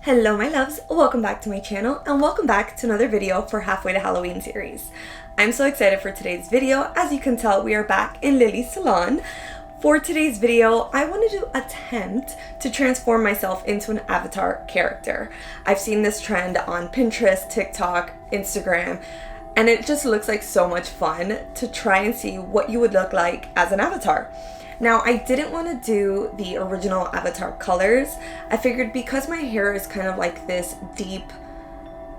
Hello my loves, welcome back to my channel and welcome back to another video for Halfway to Halloween series. I'm so excited for today's video. As you can tell, we are back in Lily's salon. For today's video, I wanted to attempt to transform myself into an avatar character. I've seen this trend on Pinterest, TikTok, Instagram, and it just looks like so much fun to try and see what you would look like as an avatar. Now, I didn't want to do the original avatar colors. I figured because my hair is kind of like this deep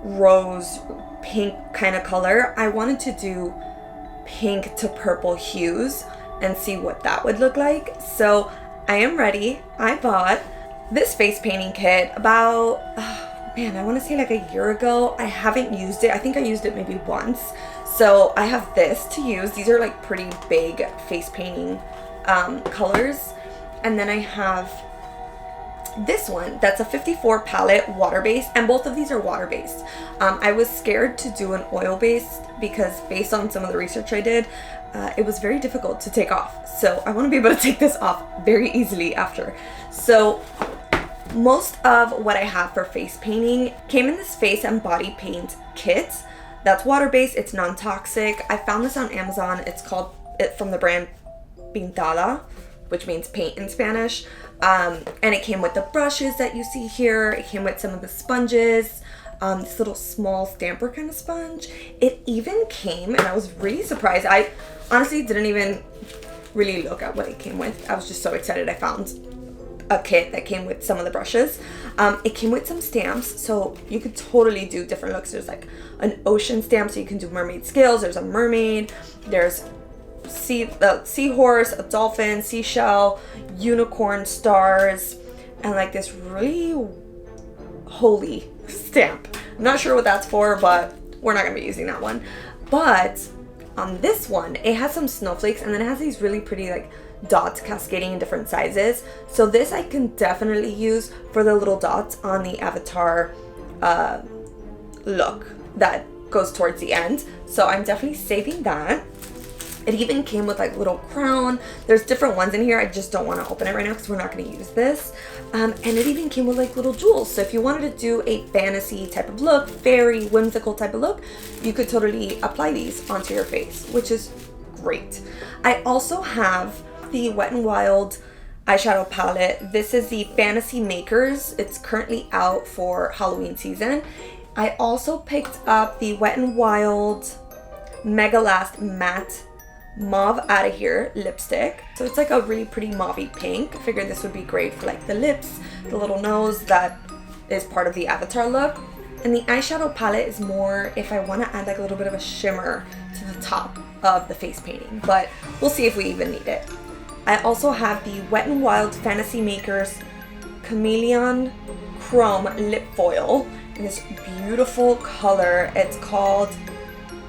rose pink kind of color, I wanted to do pink to purple hues and see what that would look like. So I am ready. I bought this face painting kit about, I want to say like a year ago. I haven't used it. I think I used it maybe once. So I have this to use. These are like pretty big face painting colors, and then I have this one that's a 54 palette water-based, and both of these are water-based. I was scared to do an oil-based because based on some of the research I did, it was very difficult to take off. So I want to be able to take this off very easily after. So most of what I have for face painting came in this face and body paint kit that's water-based. It's non-toxic. I found this on Amazon. It's called from the brand Pintada, which means paint in Spanish, and it came with the brushes that you see here. It came with some of the sponges, this little small stamper kind of sponge. It even came, and I was really surprised, I honestly didn't even really look at what it came with. I was just so excited I found a kit that came with some of the brushes. It came with some stamps, so you could totally do different looks. There's like an ocean stamp, so you can do mermaid scales. There's a mermaid, there's seahorse, a dolphin, seashell, unicorn, stars, and like this really holy stamp. I'm not sure what that's for, but we're not gonna be using that one. But on this one, it has some snowflakes, and then it has these really pretty like dots cascading in different sizes. So this I can definitely use for the little dots on the avatar look that goes towards the end. So I'm definitely saving that. It even came with like little crown. There's different ones in here. I just don't want to open it right now because we're not going to use this. And it even came with like little jewels. So if you wanted to do a fantasy type of look, fairy, whimsical type of look, you could totally apply these onto your face, which is great. I also have the Wet n Wild eyeshadow palette. This is the Fantasy Makers. It's currently out for Halloween season. I also picked up the Wet n Wild Mega Last Matte Mauve Outta Here lipstick. So it's like a really pretty mauvey pink. I figured this would be great for like the lips, the little nose that is part of the avatar look. And the eyeshadow palette is more if I want to add like a little bit of a shimmer to the top of the face painting, but we'll see if we even need it. I also have the Wet n Wild Fantasy Makers Chameleon Chrome Lip Foil in this beautiful color. It's called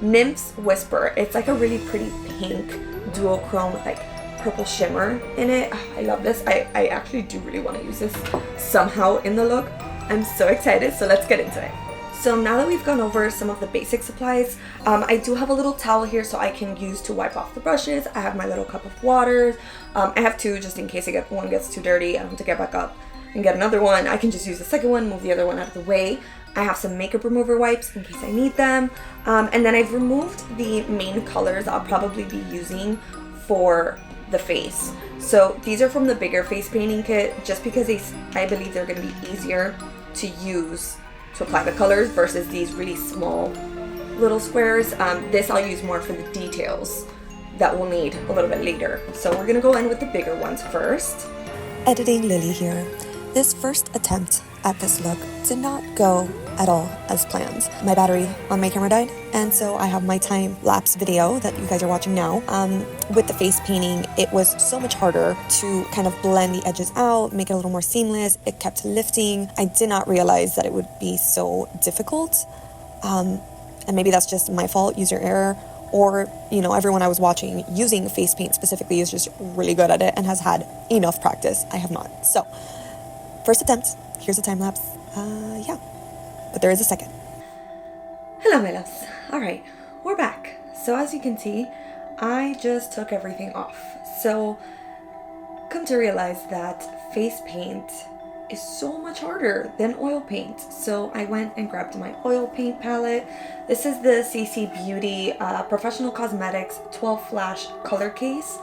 Nymph's Whisper. It's like a really pretty pink duochrome with like purple shimmer in it. I love this. I actually do really want to use this somehow in the look. I'm so excited, so let's get into it. So now that we've gone over some of the basic supplies, I do have a little towel here so I can use to wipe off the brushes. I have my little cup of water. I have two just in case one gets too dirty. I don't have to get back up and get another one. I can just use the second one, move the other one out of the way. I have some makeup remover wipes in case I need them. And then I've removed the main colors I'll probably be using for the face. So these are from the bigger face painting kit just because I believe they're going to be easier to use to apply the colors versus these really small little squares. This I'll use more for the details that we'll need a little bit later. So we're going to go in with the bigger ones first. Editing Lily here. This first attempt at this look did not go at all as planned. My battery on my camera died, and so I have my time-lapse video that you guys are watching now. With the face painting, it was so much harder to kind of blend the edges out, make it a little more seamless. It kept lifting. I did not realize that it would be so difficult, and maybe that's just my fault, user error, or, you know, everyone I was watching using face paint specifically is just really good at it and has had enough practice. I have not. So, first attempt. Here's a time-lapse. Yeah. But there is a second. Hello my loves. Alright, we're back. So as you can see, I just took everything off. So come to realize that face paint is so much harder than oil paint. So I went and grabbed my oil paint palette. This is the CC Beauty Professional Cosmetics 12 Flash Color Case.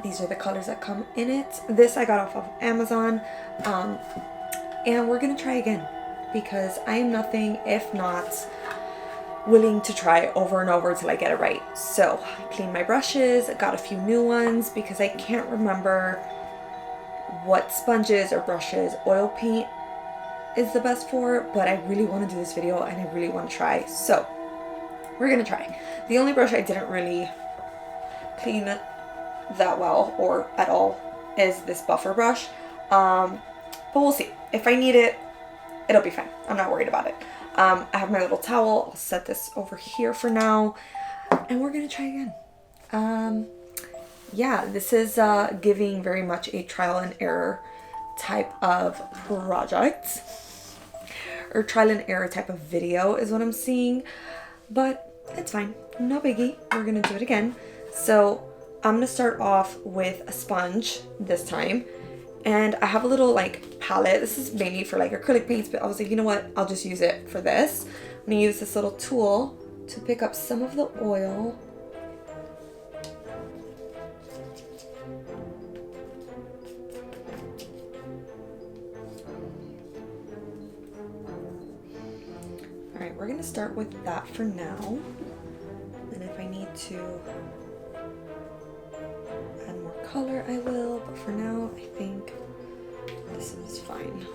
These are the colors that come in it. This I got off of Amazon. And we're gonna try again because I am nothing if not willing to try over and over till I get it right. So I cleaned my brushes, I got a few new ones because I can't remember what sponges or brushes oil paint is the best for, but I really want to do this video and I really want to try. So we're gonna try. The only brush I didn't really clean that well or at all is this buffer brush, but we'll see. If I need it, it'll be fine. I'm not worried about it. I have my little towel. I'll set this over here for now and we're gonna try again. Yeah, this is giving very much a trial and error type of project, or trial and error type of video is what I'm seeing, but it's fine, no biggie. We're gonna do it again. So I'm gonna start off with a sponge this time, and I have a little like palette. This is mainly for like acrylic paints, but I was like, you know what, I'll just use it for this. I'm gonna use this little tool to pick up some of the oil. Alright, we're gonna start with that for now. And if I need to add more color, I will, but for now, I think this is fine.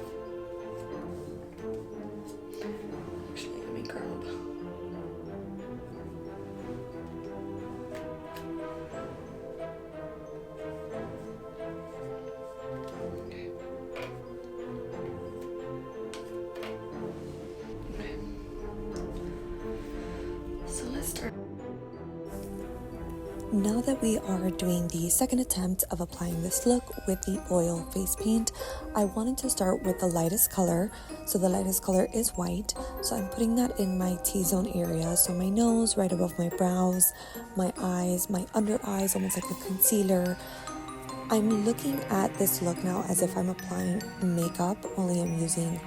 Actually, let me grab. Now that we are doing the second attempt of applying this look with the oil face paint, I wanted to start with the lightest color. So the lightest color is white. So I'm putting that in my T-zone area. So my nose, right above my brows, my eyes, my under eyes, almost like a concealer. I'm looking at this look now as if I'm applying makeup, only I'm using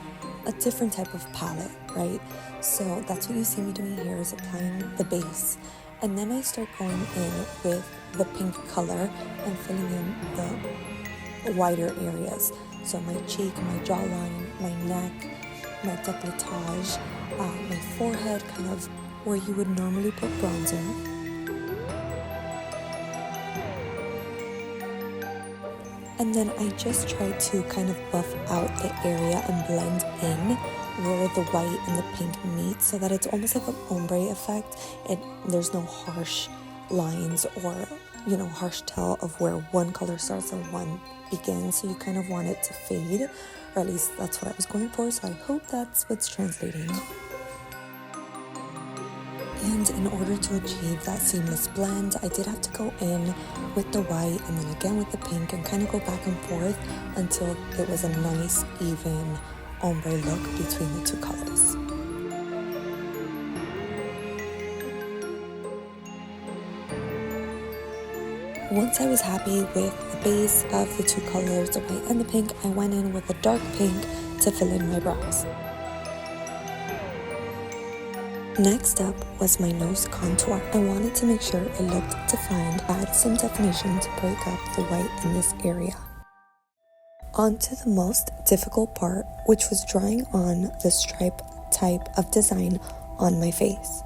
a different type of palette, right? So that's what you see me doing here, is applying the base. And then I start going in with the pink color and filling in the wider areas. So my cheek, my jawline, my neck, my décolletage, my forehead, kind of where you would normally put bronzer. And then I just try to kind of buff out the area and blend in where the white and the pink meet, so that it's almost like an ombre effect. There's no harsh lines or, harsh tell of where one color starts and one begins. So you kind of want it to fade, or at least that's what I was going for. So I hope that's what's translating. And in order to achieve that seamless blend, I did have to go in with the white and then again with the pink and kind of go back and forth until it was a nice, even ombre look between the two colors. Once I was happy with the base of the two colors, the white and the pink, I went in with a dark pink to fill in my brows. Next up was my nose contour. I wanted to make sure it looked defined, add some definition to break up the white in this area. On to the most difficult part, which was drawing on the stripe type of design on my face.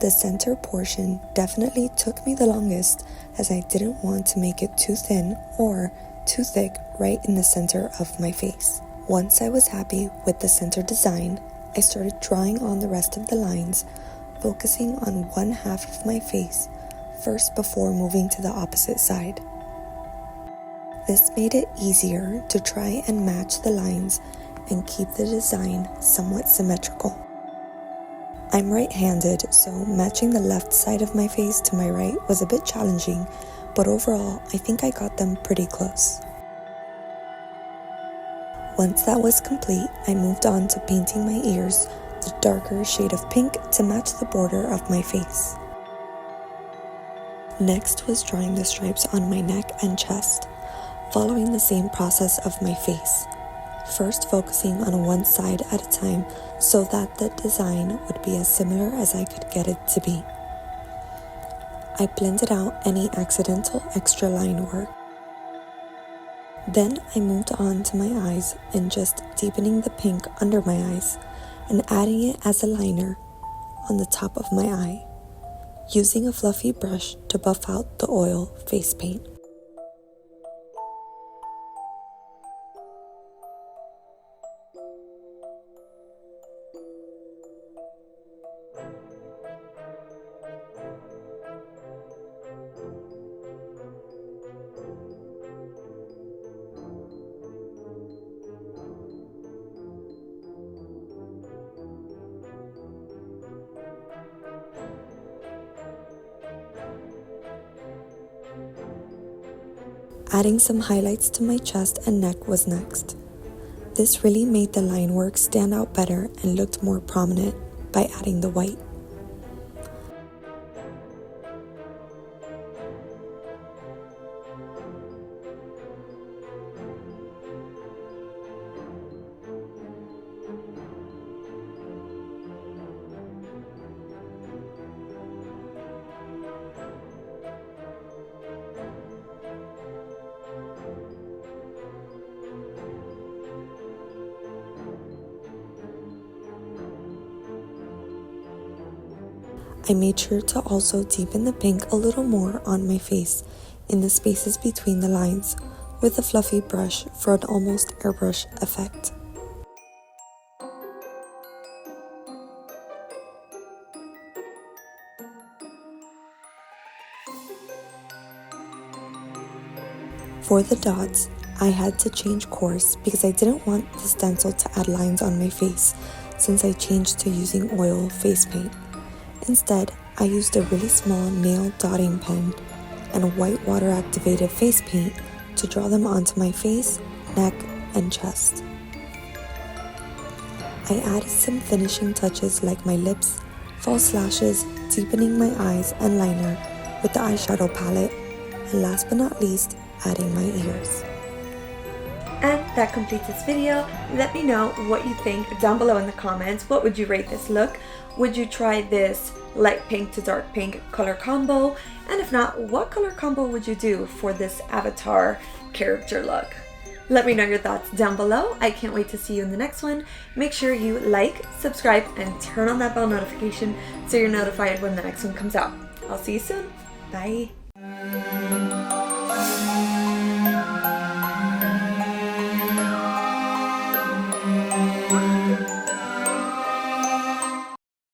The center portion definitely took me the longest, as I didn't want to make it too thin or too thick right in the center of my face. Once I was happy with the center design, I started drawing on the rest of the lines, focusing on one half of my face first before moving to the opposite side. This made it easier to try and match the lines and keep the design somewhat symmetrical. I'm right-handed, so matching the left side of my face to my right was a bit challenging, but overall, I think I got them pretty close. Once that was complete, I moved on to painting my ears the darker shade of pink to match the border of my face. Next was drawing the stripes on my neck and chest, following the same process of my face. first focusing on one side at a time so that the design would be as similar as I could get it to be. I blended out any accidental extra line work. Then I moved on to my eyes and just deepening the pink under my eyes and adding it as a liner on the top of my eye, using a fluffy brush to buff out the oil face paint. Adding some highlights to my chest and neck was next. This really made the line work stand out better and looked more prominent by adding the white. I made sure to also deepen the pink a little more on my face in the spaces between the lines with a fluffy brush for an almost airbrush effect. For the dots, I had to change course because I didn't want the stencil to add lines on my face since I changed to using oil face paint. Instead, I used a really small nail dotting pen and white water activated face paint to draw them onto my face, neck, and chest. I added some finishing touches like my lips, false lashes, deepening my eyes and liner with the eyeshadow palette, and last but not least, adding my ears. And that completes this video. Let me know what you think down below in the comments. What would you rate this look? Would you try this light pink to dark pink color combo? And if not, what color combo would you do for this avatar character look? Let me know your thoughts down below. I can't wait to see you in the next one. Make sure you like, subscribe, and turn on that bell notification so you're notified when the next one comes out. I'll see you soon. Bye.